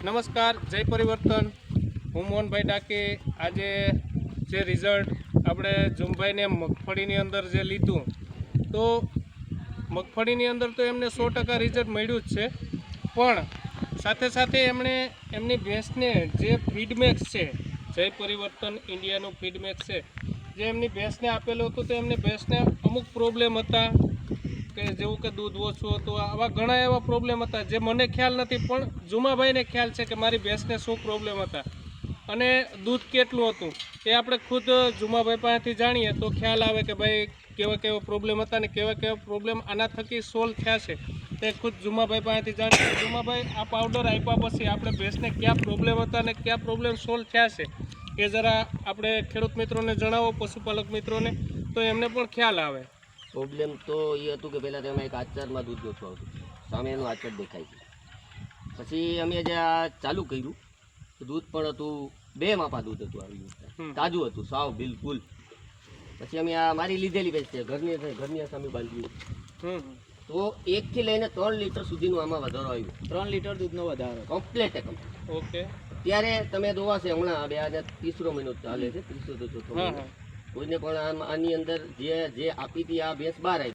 નમસ્કાર, જય પરિવર્તન. હું મોહનભાઈ ડાકે. આજે જે રિઝલ્ટ આપણે ઝુમભાઈને મગફળીની અંદર જે લીધું, તો મગફળીની અંદર તો એમને 100% રિઝલ્ટ મળ્યું જ છે. પણ સાથે સાથે એમણે એમની ભેંસને જે ફીડમેક્સ છે, જય પરિવર્તન ઇન્ડિયાનું ફીડમેક્સ છે, જે એમની ભેંસને આપેલું હતું, તો એમની ભેંસને અમુક પ્રોબ્લેમ હતા કે જેવું કે દૂધ ઓછું હતું. આવા ઘણા એવા પ્રોબ્લેમ હતા જે મને ખ્યાલ નથી, પણ જુમાભાઈને ખ્યાલ છે કે મારી ભેંસને શું પ્રોબ્લેમ હતા અને દૂધ કેટલું હતું. એ આપણે ખુદ જુમાભાઈ પાસેથી જાણીએ તો ખ્યાલ આવે કે ભાઈ કેવા પ્રોબ્લેમ હતા ને કેવા પ્રોબ્લેમ આના થકી સોલ્વ થયા છે. તે ખુદ જુમાભાઈ પાસેથી જાણીએ. જુમાભાઈ, આ પાવડર આપ્યા પછી આપણે ભેંસને કયા પ્રોબ્લેમ હતા ને કયા પ્રોબ્લેમ સોલ્વ થયા છે એ જરા આપણે ખેડૂત મિત્રોને જણાવો, પશુપાલક મિત્રોને, તો એમને પણ ખ્યાલ આવે. પ્રોબ્લેમ તો એ હતું કે પહેલાં તેમાં એક આચારમાં દૂધ ઓછું આવતું, સામેનું આચર દેખાય છે. પછી અમે જે આ ચાલુ કર્યું તો દૂધ પણ હતું, 2 માપા દૂધ હતું આવ્યું, તાજું હતું સાવ બિલકુલ. પછી અમે આ મારી લીધેલી ભેંસ છે, ઘરની સામે બાંધ્યું, તો 1 થી લઈને 3 લીટર સુધીનું આમાં વધારો આવ્યો. 3 લીટર દૂધનો વધારો કમ્પ્લેટ. ઓકે. ત્યારે તમે દોવા છે હમણાં 3રો મહિનો ચાલે છે, 3રો તો ચોથો મહિનો. કોઈને પણ આની અંદર જે આપી હતી આ ભેંસ બહાર આવી.